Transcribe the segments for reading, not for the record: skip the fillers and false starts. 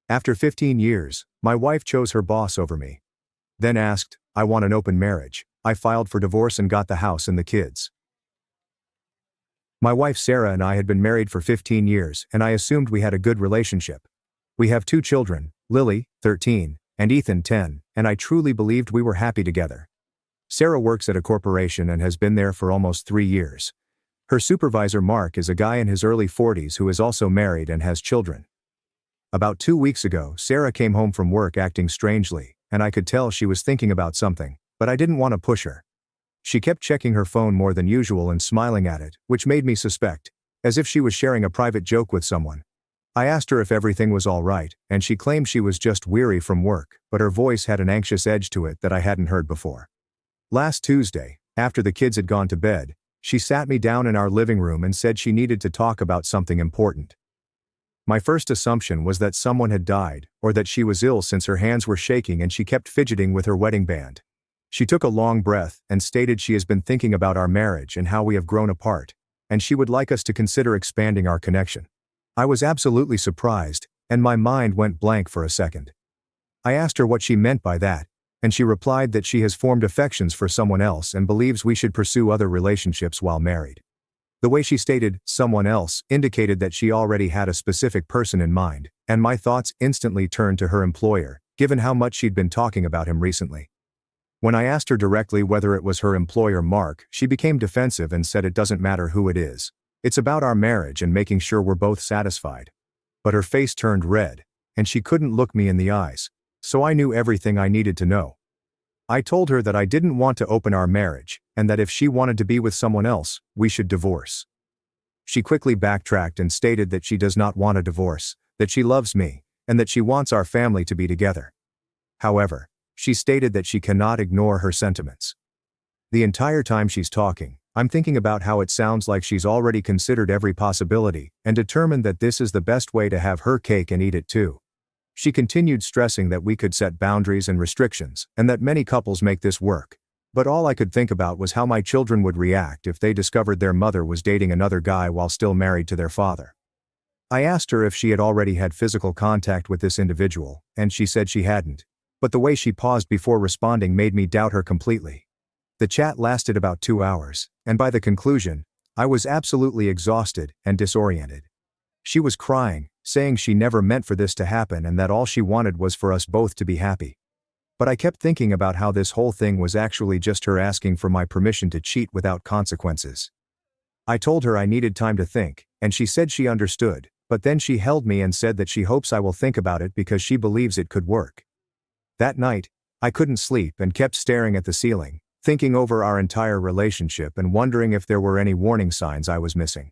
After 15 years, my wife chose her boss over me. Then asked, I want an open marriage. I filed for divorce and got the house and the kids. My wife Sarah and I had been married for 15 years and I assumed we had a good relationship. We have 2 children, Lily, 13, and Ethan, 10, and I truly believed we were happy together. Sarah works at a corporation and has been there for almost 3 years. Her supervisor Mark is a guy in his early 40s who is also married and has children. About 2 weeks ago, Sarah came home from work acting strangely, and I could tell she was thinking about something, but I didn't want to push her. She kept checking her phone more than usual and smiling at it, which made me suspect, as if she was sharing a private joke with someone. I asked her if everything was all right, and she claimed she was just weary from work, but her voice had an anxious edge to it that I hadn't heard before. Last Tuesday, after the kids had gone to bed, she sat me down in our living room and said she needed to talk about something important. My first assumption was that someone had died, or that she was ill since her hands were shaking and she kept fidgeting with her wedding band. She took a long breath and stated she has been thinking about our marriage and how we have grown apart, and she would like us to consider expanding our connection. I was absolutely surprised, and my mind went blank for a second. I asked her what she meant by that, and she replied that she has formed affections for someone else and believes we should pursue other relationships while married. The way she stated "someone else" indicated that she already had a specific person in mind, and my thoughts instantly turned to her employer, given how much she'd been talking about him recently. When I asked her directly whether it was her employer Mark, she became defensive and said it doesn't matter who it is. It's about our marriage and making sure we're both satisfied. But her face turned red, and she couldn't look me in the eyes, so I knew everything I needed to know. I told her that I didn't want to open our marriage, and that if she wanted to be with someone else, we should divorce. She quickly backtracked and stated that she does not want a divorce, that she loves me, and that she wants our family to be together. However, she stated that she cannot ignore her sentiments. The entire time she's talking, I'm thinking about how it sounds like she's already considered every possibility and determined that this is the best way to have her cake and eat it too. She continued stressing that we could set boundaries and restrictions, and that many couples make this work. But all I could think about was how my children would react if they discovered their mother was dating another guy while still married to their father. I asked her if she had already had physical contact with this individual, and she said she hadn't. But the way she paused before responding made me doubt her completely. The chat lasted about 2 hours, and by the conclusion, I was absolutely exhausted and disoriented. She was crying, saying she never meant for this to happen and that all she wanted was for us both to be happy. But I kept thinking about how this whole thing was actually just her asking for my permission to cheat without consequences. I told her I needed time to think, and she said she understood, but then she held me and said that she hopes I will think about it because she believes it could work. That night, I couldn't sleep and kept staring at the ceiling, thinking over our entire relationship and wondering if there were any warning signs I was missing.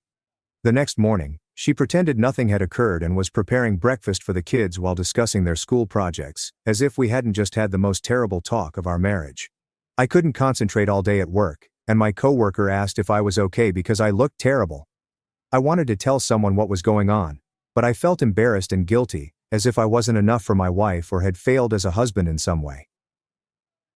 The next morning, she pretended nothing had occurred and was preparing breakfast for the kids while discussing their school projects, as if we hadn't just had the most terrible talk of our marriage. I couldn't concentrate all day at work, and my coworker asked if I was okay because I looked terrible. I wanted to tell someone what was going on, but I felt embarrassed and guilty, as if I wasn't enough for my wife or had failed as a husband in some way.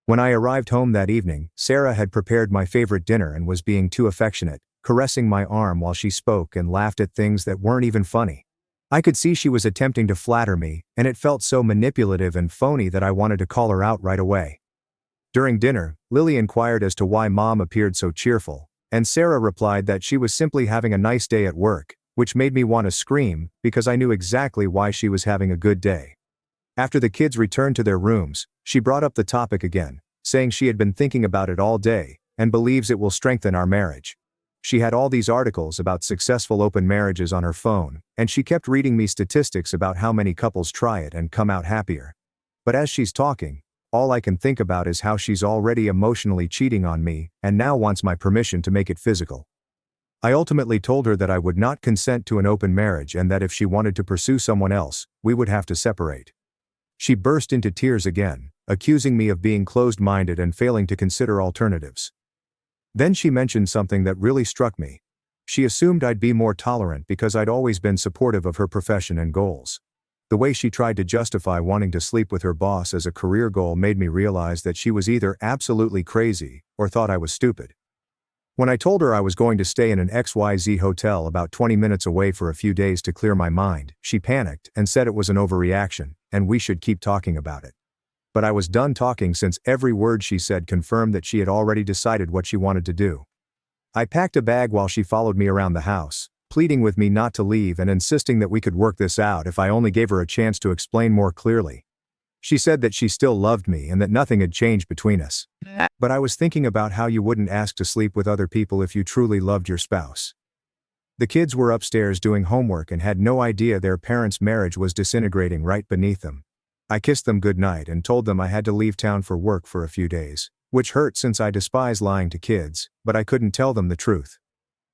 When I arrived home that evening, Sarah had prepared my favorite dinner and was being too affectionate, caressing my arm while she spoke and laughed at things that weren't even funny. I could see she was attempting to flatter me, and it felt so manipulative and phony that I wanted to call her out right away. During dinner, Lily inquired as to why Mom appeared so cheerful, and Sarah replied that she was simply having a nice day at work, which made me want to scream because I knew exactly why she was having a good day. After the kids returned to their rooms, she brought up the topic again, saying she had been thinking about it all day and believes it will strengthen our marriage. She had all these articles about successful open marriages on her phone, and she kept reading me statistics about how many couples try it and come out happier. But as she's talking, all I can think about is how she's already emotionally cheating on me and now wants my permission to make it physical. I ultimately told her that I would not consent to an open marriage and that if she wanted to pursue someone else, we would have to separate. She burst into tears again, accusing me of being closed-minded and failing to consider alternatives. Then she mentioned something that really struck me. She assumed I'd be more tolerant because I'd always been supportive of her profession and goals. The way she tried to justify wanting to sleep with her boss as a career goal made me realize that she was either absolutely crazy or thought I was stupid. When I told her I was going to stay in an XYZ hotel about 20 minutes away for a few days to clear my mind, she panicked and said it was an overreaction, and we should keep talking about it. But I was done talking since every word she said confirmed that she had already decided what she wanted to do. I packed a bag while she followed me around the house, pleading with me not to leave and insisting that we could work this out if I only gave her a chance to explain more clearly. She said that she still loved me and that nothing had changed between us. But I was thinking about how you wouldn't ask to sleep with other people if you truly loved your spouse. The kids were upstairs doing homework and had no idea their parents' marriage was disintegrating right beneath them. I kissed them goodnight and told them I had to leave town for work for a few days, which hurt since I despise lying to kids, but I couldn't tell them the truth.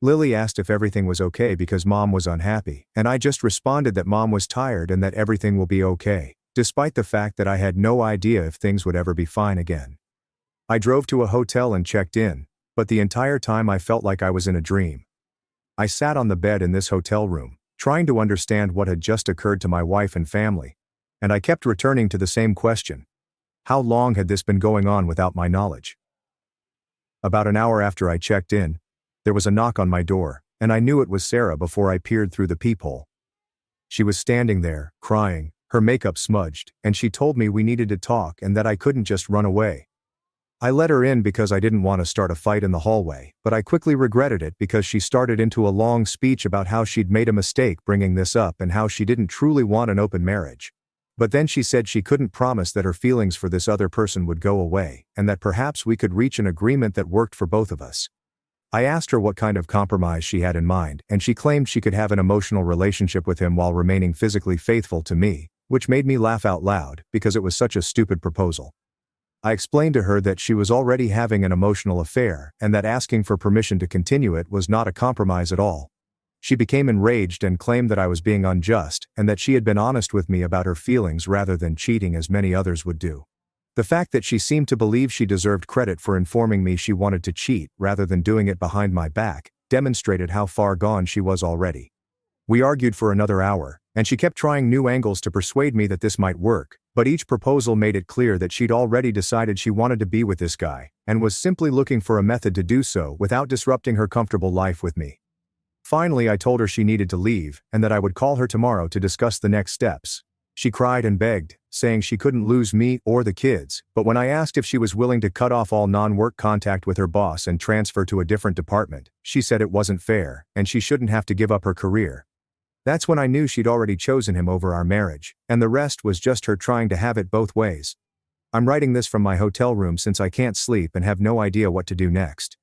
Lily asked if everything was okay because Mom was unhappy, and I just responded that Mom was tired and that everything will be okay, despite the fact that I had no idea if things would ever be fine again. I drove to a hotel and checked in, but the entire time I felt like I was in a dream. I sat on the bed in this hotel room, trying to understand what had just occurred to my wife and family, and I kept returning to the same question. How long had this been going on without my knowledge? About an hour after I checked in, there was a knock on my door, and I knew it was Sarah before I peered through the peephole. She was standing there, crying, her makeup smudged, and she told me we needed to talk and that I couldn't just run away. I let her in because I didn't want to start a fight in the hallway, but I quickly regretted it because she started into a long speech about how she'd made a mistake bringing this up and how she didn't truly want an open marriage. But then she said she couldn't promise that her feelings for this other person would go away, and that perhaps we could reach an agreement that worked for both of us. I asked her what kind of compromise she had in mind, and she claimed she could have an emotional relationship with him while remaining physically faithful to me, which made me laugh out loud because it was such a stupid proposal. I explained to her that she was already having an emotional affair and that asking for permission to continue it was not a compromise at all. She became enraged and claimed that I was being unjust and that she had been honest with me about her feelings rather than cheating as many others would do. The fact that she seemed to believe she deserved credit for informing me she wanted to cheat rather than doing it behind my back demonstrated how far gone she was already. We argued for another hour, and she kept trying new angles to persuade me that this might work, but each proposal made it clear that she'd already decided she wanted to be with this guy, and was simply looking for a method to do so without disrupting her comfortable life with me. Finally, I told her she needed to leave, and that I would call her tomorrow to discuss the next steps. She cried and begged, saying she couldn't lose me or the kids, but when I asked if she was willing to cut off all non-work contact with her boss and transfer to a different department, she said it wasn't fair, and she shouldn't have to give up her career. That's when I knew she'd already chosen him over our marriage, and the rest was just her trying to have it both ways. I'm writing this from my hotel room since I can't sleep and have no idea what to do next.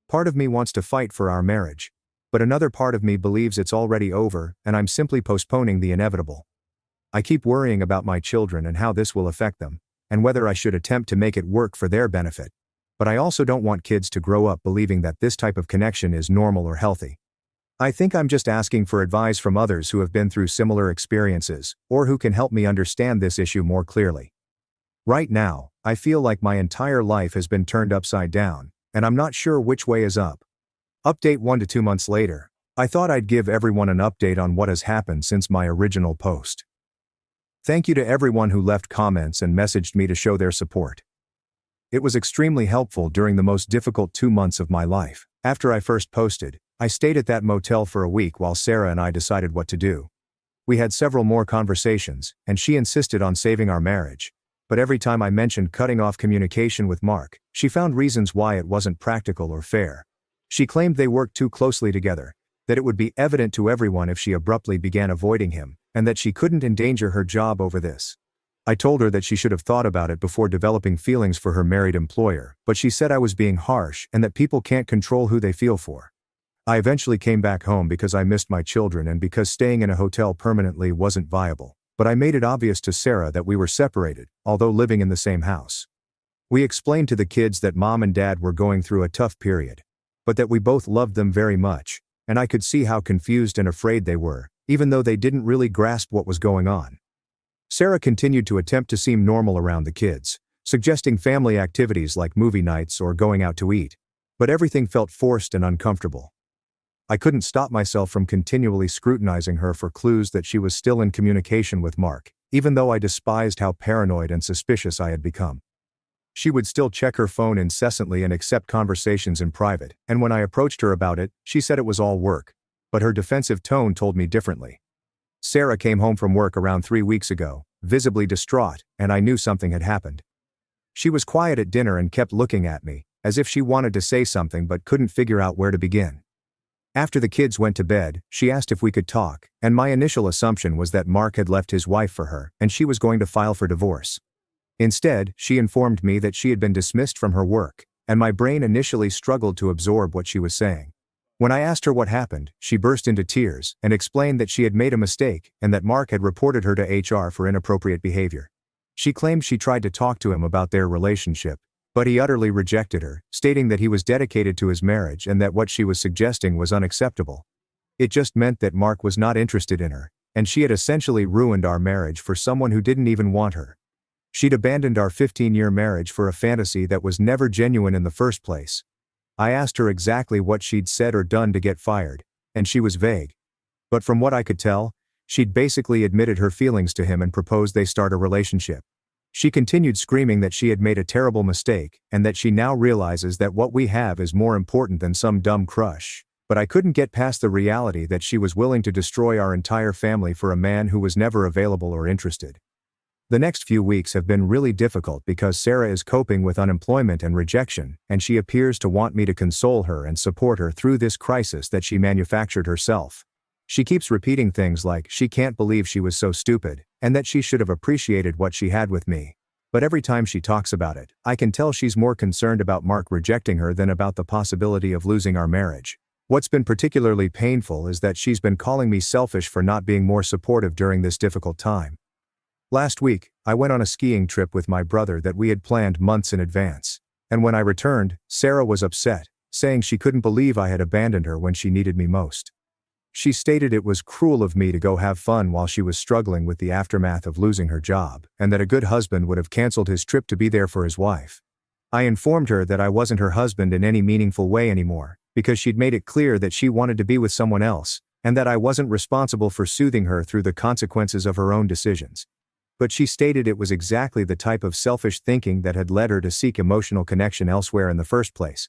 Part of me wants to fight for our marriage, but another part of me believes it's already over and I'm simply postponing the inevitable. I keep worrying about my children and how this will affect them, and whether I should attempt to make it work for their benefit. But I also don't want kids to grow up believing that this type of connection is normal or healthy. I think I'm just asking for advice from others who have been through similar experiences, or who can help me understand this issue more clearly. Right now, I feel like my entire life has been turned upside down, and I'm not sure which way is up. Update 1 to 2 months later. I thought I'd give everyone an update on what has happened since my original post. Thank you to everyone who left comments and messaged me to show their support. It was extremely helpful during the most difficult 2 months of my life. After I first posted, I stayed at that motel for a week while Sarah and I decided what to do. We had several more conversations, and she insisted on saving our marriage. But every time I mentioned cutting off communication with Mark, she found reasons why it wasn't practical or fair. She claimed they worked too closely together, that it would be evident to everyone if she abruptly began avoiding him, and that she couldn't endanger her job over this. I told her that she should have thought about it before developing feelings for her married employer, but she said I was being harsh and that people can't control who they feel for. I eventually came back home because I missed my children and because staying in a hotel permanently wasn't viable, but I made it obvious to Sarah that we were separated, although living in the same house. We explained to the kids that Mom and Dad were going through a tough period, but that we both loved them very much, and I could see how confused and afraid they were, even though they didn't really grasp what was going on. Sarah continued to attempt to seem normal around the kids, suggesting family activities like movie nights or going out to eat, but everything felt forced and uncomfortable. I couldn't stop myself from continually scrutinizing her for clues that she was still in communication with Mark, even though I despised how paranoid and suspicious I had become. She would still check her phone incessantly and accept conversations in private, and when I approached her about it, she said it was all work. But her defensive tone told me differently. Sarah came home from work around 3 weeks ago, visibly distraught, and I knew something had happened. She was quiet at dinner and kept looking at me, as if she wanted to say something but couldn't figure out where to begin. After the kids went to bed, she asked if we could talk, and my initial assumption was that Mark had left his wife for her, and she was going to file for divorce. Instead, she informed me that she had been dismissed from her work, and my brain initially struggled to absorb what she was saying. When I asked her what happened, she burst into tears and explained that she had made a mistake and that Mark had reported her to HR for inappropriate behavior. She claimed she tried to talk to him about their relationship, but he utterly rejected her, stating that he was dedicated to his marriage and that what she was suggesting was unacceptable. It just meant that Mark was not interested in her, and she had essentially ruined our marriage for someone who didn't even want her. She'd abandoned our 15-year marriage for a fantasy that was never genuine in the first place. I asked her exactly what she'd said or done to get fired, and she was vague. But from what I could tell, she'd basically admitted her feelings to him and proposed they start a relationship. She continued screaming that she had made a terrible mistake and that she now realizes that what we have is more important than some dumb crush. But I couldn't get past the reality that she was willing to destroy our entire family for a man who was never available or interested. The next few weeks have been really difficult because Sarah is coping with unemployment and rejection, and she appears to want me to console her and support her through this crisis that she manufactured herself. She keeps repeating things like she can't believe she was so stupid, and that she should have appreciated what she had with me. But every time she talks about it, I can tell she's more concerned about Mark rejecting her than about the possibility of losing our marriage. What's been particularly painful is that she's been calling me selfish for not being more supportive during this difficult time. Last week, I went on a skiing trip with my brother that we had planned months in advance. And when I returned, Sarah was upset, saying she couldn't believe I had abandoned her when she needed me most. She stated it was cruel of me to go have fun while she was struggling with the aftermath of losing her job, and that a good husband would have canceled his trip to be there for his wife. I informed her that I wasn't her husband in any meaningful way anymore, because she'd made it clear that she wanted to be with someone else, and that I wasn't responsible for soothing her through the consequences of her own decisions. But she stated it was exactly the type of selfish thinking that had led her to seek emotional connection elsewhere in the first place.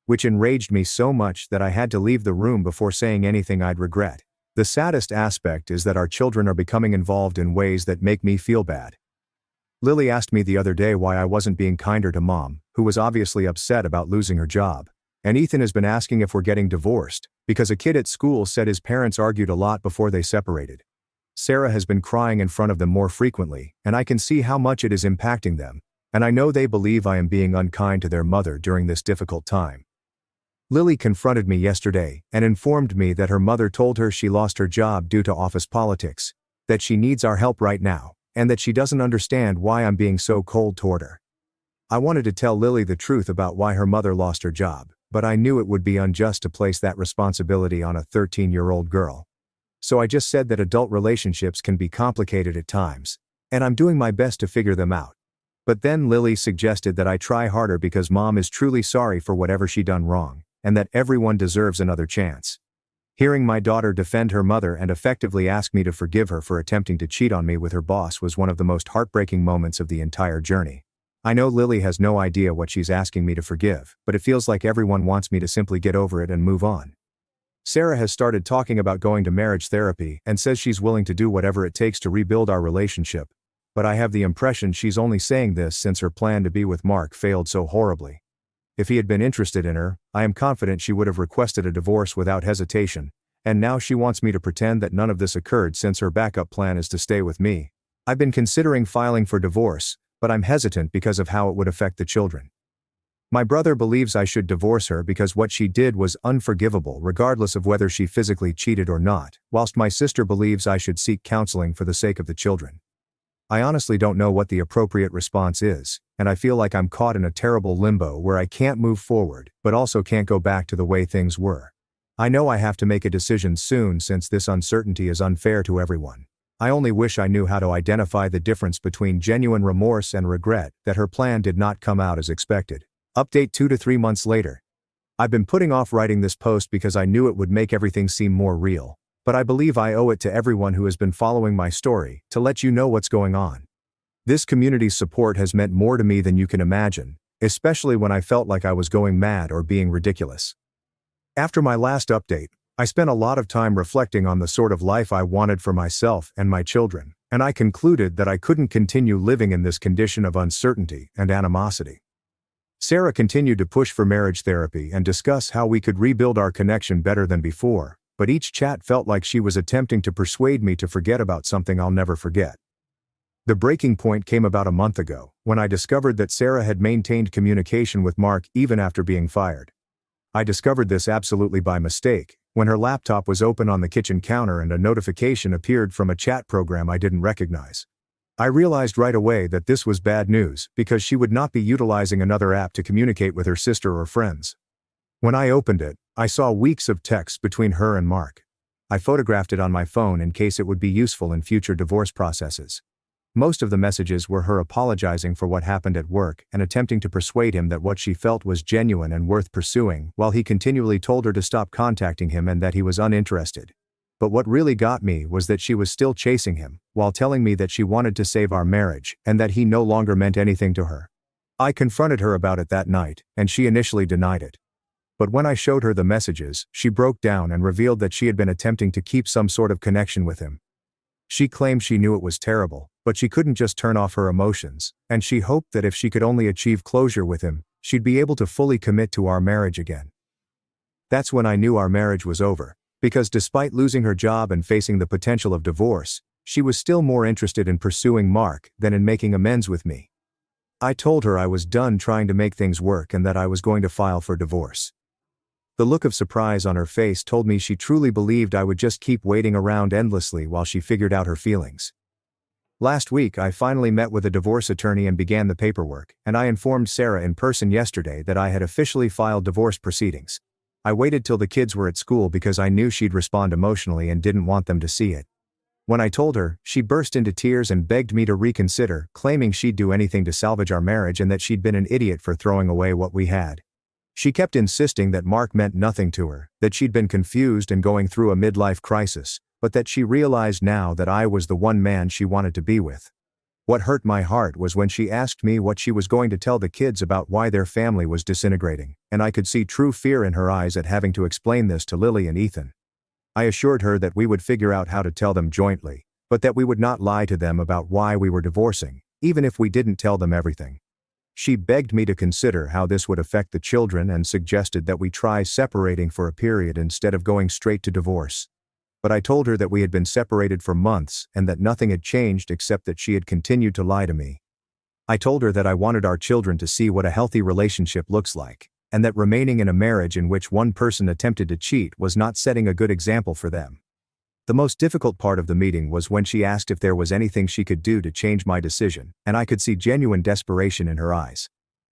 Which enraged me so much that I had to leave the room before saying anything I'd regret. The saddest aspect is that our children are becoming involved in ways that make me feel bad. Lily asked me the other day why I wasn't being kinder to Mom, who was obviously upset about losing her job. And Ethan has been asking if we're getting divorced, because a kid at school said his parents argued a lot before they separated. Sarah has been crying in front of them more frequently, and I can see how much it is impacting them, and I know they believe I am being unkind to their mother during this difficult time. Lily confronted me yesterday and informed me that her mother told her she lost her job due to office politics, that she needs our help right now, and that she doesn't understand why I'm being so cold toward her. I wanted to tell Lily the truth about why her mother lost her job, but I knew it would be unjust to place that responsibility on a 13-year-old girl. So I just said that adult relationships can be complicated at times, and I'm doing my best to figure them out. But then Lily suggested that I try harder because Mom is truly sorry for whatever she done wrong, and that everyone deserves another chance. Hearing my daughter defend her mother and effectively ask me to forgive her for attempting to cheat on me with her boss was one of the most heartbreaking moments of the entire journey. I know Lily has no idea what she's asking me to forgive, but it feels like everyone wants me to simply get over it and move on. Sarah has started talking about going to marriage therapy and says she's willing to do whatever it takes to rebuild our relationship, but I have the impression she's only saying this since her plan to be with Mark failed so horribly. If he had been interested in her, I am confident she would have requested a divorce without hesitation, and now she wants me to pretend that none of this occurred since her backup plan is to stay with me. I've been considering filing for divorce, but I'm hesitant because of how it would affect the children. My brother believes I should divorce her because what she did was unforgivable regardless of whether she physically cheated or not, whilst my sister believes I should seek counseling for the sake of the children. I honestly don't know what the appropriate response is, and I feel like I'm caught in a terrible limbo where I can't move forward, but also can't go back to the way things were. I know I have to make a decision soon since this uncertainty is unfair to everyone. I only wish I knew how to identify the difference between genuine remorse and regret that her plan did not come out as expected. Update 2 to 3 months later. I've been putting off writing this post because I knew it would make everything seem more real, but I believe I owe it to everyone who has been following my story to let you know what's going on. This community's support has meant more to me than you can imagine, especially when I felt like I was going mad or being ridiculous. After my last update, I spent a lot of time reflecting on the sort of life I wanted for myself and my children, and I concluded that I couldn't continue living in this condition of uncertainty and animosity. Sarah continued to push for marriage therapy and discuss how we could rebuild our connection better than before, but each chat felt like she was attempting to persuade me to forget about something I'll never forget. The breaking point came about a month ago, when I discovered that Sarah had maintained communication with Mark even after being fired. I discovered this absolutely by mistake, when her laptop was open on the kitchen counter and a notification appeared from a chat program I didn't recognize. I realized right away that this was bad news, because she would not be utilizing another app to communicate with her sister or friends. When I opened it, I saw weeks of texts between her and Mark. I photographed it on my phone in case it would be useful in future divorce processes. Most of the messages were her apologizing for what happened at work and attempting to persuade him that what she felt was genuine and worth pursuing, while he continually told her to stop contacting him and that he was uninterested. But what really got me was that she was still chasing him, while telling me that she wanted to save our marriage and that he no longer meant anything to her. I confronted her about it that night, and she initially denied it. But when I showed her the messages, she broke down and revealed that she had been attempting to keep some sort of connection with him. She claimed she knew it was terrible, but she couldn't just turn off her emotions, and she hoped that if she could only achieve closure with him, she'd be able to fully commit to our marriage again. That's when I knew our marriage was over, because despite losing her job and facing the potential of divorce, she was still more interested in pursuing Mark than in making amends with me. I told her I was done trying to make things work and that I was going to file for divorce. The look of surprise on her face told me she truly believed I would just keep waiting around endlessly while she figured out her feelings. Last week I finally met with a divorce attorney and began the paperwork, and I informed Sarah in person yesterday that I had officially filed divorce proceedings. I waited till the kids were at school because I knew she'd respond emotionally and didn't want them to see it. When I told her, she burst into tears and begged me to reconsider, claiming she'd do anything to salvage our marriage and that she'd been an idiot for throwing away what we had. She kept insisting that Mark meant nothing to her, that she'd been confused and going through a midlife crisis, but that she realized now that I was the one man she wanted to be with. What hurt my heart was when she asked me what she was going to tell the kids about why their family was disintegrating, and I could see true fear in her eyes at having to explain this to Lily and Ethan. I assured her that we would figure out how to tell them jointly, but that we would not lie to them about why we were divorcing, even if we didn't tell them everything. She begged me to consider how this would affect the children and suggested that we try separating for a period instead of going straight to divorce. But I told her that we had been separated for months and that nothing had changed except that she had continued to lie to me. I told her that I wanted our children to see what a healthy relationship looks like, and that remaining in a marriage in which one person attempted to cheat was not setting a good example for them. The most difficult part of the meeting was when she asked if there was anything she could do to change my decision, and I could see genuine desperation in her eyes.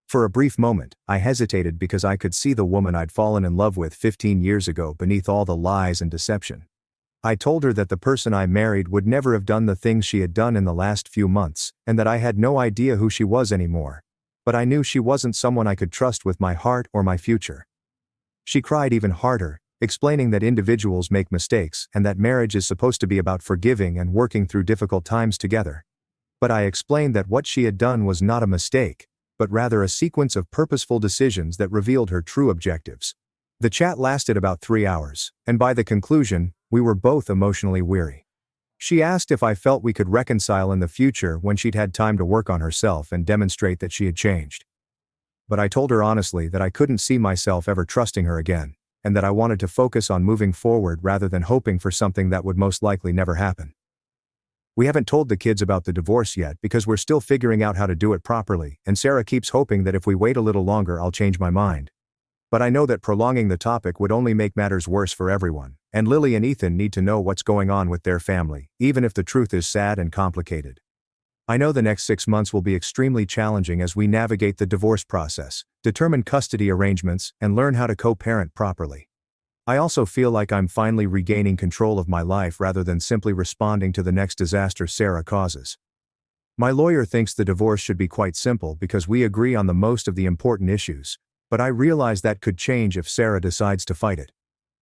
For a brief moment, I hesitated because I could see the woman I'd fallen in love with 15 years ago beneath all the lies and deception. I told her that the person I married would never have done the things she had done in the last few months, and that I had no idea who she was anymore. But I knew she wasn't someone I could trust with my heart or my future. She cried even harder, explaining that individuals make mistakes and that marriage is supposed to be about forgiving and working through difficult times together. But I explained that what she had done was not a mistake, but rather a sequence of purposeful decisions that revealed her true objectives. The chat lasted about 3 hours, and by the conclusion, we were both emotionally weary. She asked if I felt we could reconcile in the future when she'd had time to work on herself and demonstrate that she had changed. But I told her honestly that I couldn't see myself ever trusting her again, and that I wanted to focus on moving forward rather than hoping for something that would most likely never happen. We haven't told the kids about the divorce yet because we're still figuring out how to do it properly, and Sarah keeps hoping that if we wait a little longer I'll change my mind. But I know that prolonging the topic would only make matters worse for everyone, and Lily and Ethan need to know what's going on with their family, even if the truth is sad and complicated. I know the next 6 months will be extremely challenging as we navigate the divorce process, determine custody arrangements, and learn how to co-parent properly. I also feel like I'm finally regaining control of my life rather than simply responding to the next disaster Sarah causes. My lawyer thinks the divorce should be quite simple because we agree on the most of the important issues, but I realize that could change if Sarah decides to fight it.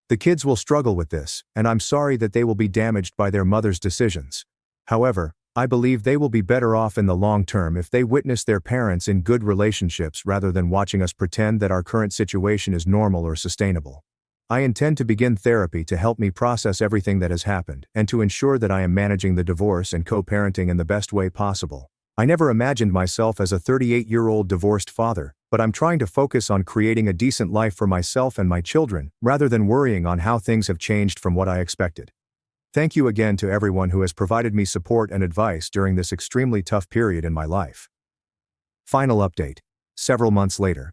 The kids will struggle with this, and I'm sorry that they will be damaged by their mother's decisions. However, I believe they will be better off in the long term if they witness their parents in good relationships rather than watching us pretend that our current situation is normal or sustainable. I intend to begin therapy to help me process everything that has happened and to ensure that I am managing the divorce and co-parenting in the best way possible. I never imagined myself as a 38-year-old divorced father, but I'm trying to focus on creating a decent life for myself and my children, rather than worrying on how things have changed from what I expected. Thank you again to everyone who has provided me support and advice during this extremely tough period in my life. Final update. Several months later.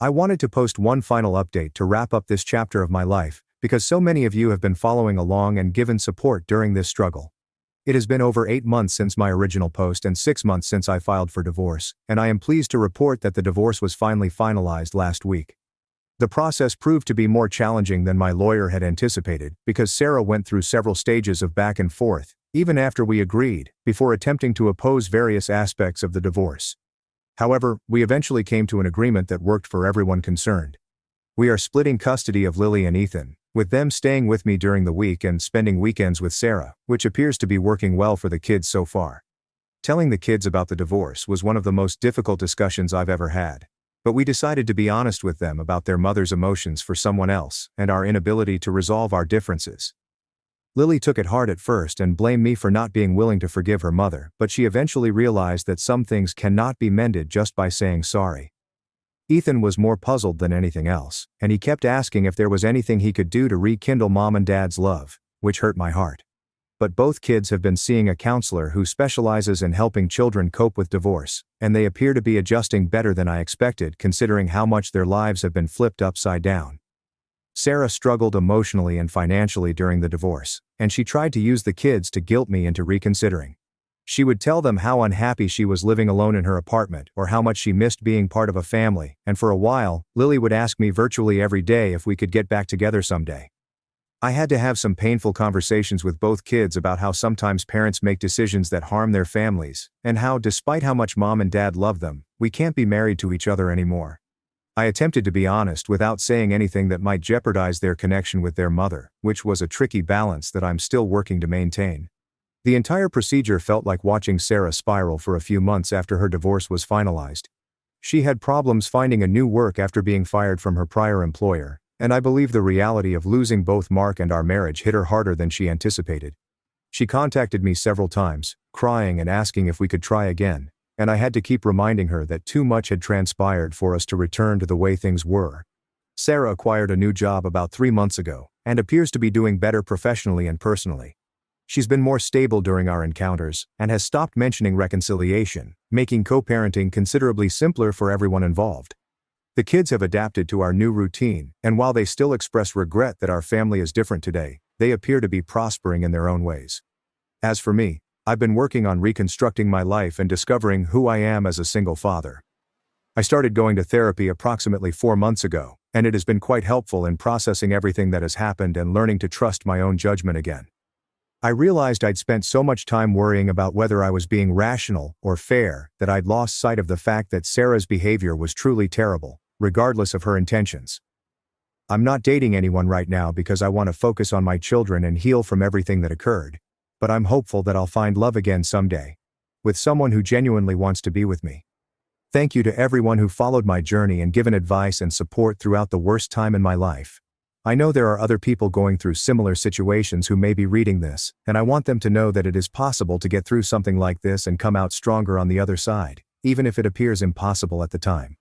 I wanted to post one final update to wrap up this chapter of my life, because so many of you have been following along and given support during this struggle. It has been over 8 months since my original post and 6 months since I filed for divorce, and I am pleased to report that the divorce was finally finalized last week. The process proved to be more challenging than my lawyer had anticipated because Sarah went through several stages of back and forth, even after we agreed, before attempting to oppose various aspects of the divorce. However, we eventually came to an agreement that worked for everyone concerned. We are splitting custody of Lily and Ethan, with them staying with me during the week and spending weekends with Sarah, which appears to be working well for the kids so far. Telling the kids about the divorce was one of the most difficult discussions I've ever had. But we decided to be honest with them about their mother's emotions for someone else and our inability to resolve our differences. Lily took it hard at first and blamed me for not being willing to forgive her mother, but she eventually realized that some things cannot be mended just by saying sorry. Ethan was more puzzled than anything else, and he kept asking if there was anything he could do to rekindle Mom and Dad's love, which hurt my heart. But both kids have been seeing a counselor who specializes in helping children cope with divorce, and they appear to be adjusting better than I expected considering how much their lives have been flipped upside down. Sarah struggled emotionally and financially during the divorce, and she tried to use the kids to guilt me into reconsidering. She would tell them how unhappy she was living alone in her apartment or how much she missed being part of a family, and for a while, Lily would ask me virtually every day if we could get back together someday. I had to have some painful conversations with both kids about how sometimes parents make decisions that harm their families, and how, despite how much Mom and Dad love them, we can't be married to each other anymore. I attempted to be honest without saying anything that might jeopardize their connection with their mother, which was a tricky balance that I'm still working to maintain. The entire procedure felt like watching Sarah spiral for a few months after her divorce was finalized. She had problems finding a new work after being fired from her prior employer, and I believe the reality of losing both Mark and our marriage hit her harder than she anticipated. She contacted me several times, crying and asking if we could try again, and I had to keep reminding her that too much had transpired for us to return to the way things were. Sarah acquired a new job about 3 months ago, and appears to be doing better professionally and personally. She's been more stable during our encounters, and has stopped mentioning reconciliation, making co-parenting considerably simpler for everyone involved. The kids have adapted to our new routine, and while they still express regret that our family is different today, they appear to be prospering in their own ways. As for me, I've been working on reconstructing my life and discovering who I am as a single father. I started going to therapy approximately 4 months ago, and it has been quite helpful in processing everything that has happened and learning to trust my own judgment again. I realized I'd spent so much time worrying about whether I was being rational or fair that I'd lost sight of the fact that Sarah's behavior was truly terrible, regardless of her intentions. I'm not dating anyone right now because I want to focus on my children and heal from everything that occurred, but I'm hopeful that I'll find love again someday, with someone who genuinely wants to be with me. Thank you to everyone who followed my journey and given advice and support throughout the worst time in my life. I know there are other people going through similar situations who may be reading this, and I want them to know that it is possible to get through something like this and come out stronger on the other side, even if it appears impossible at the time.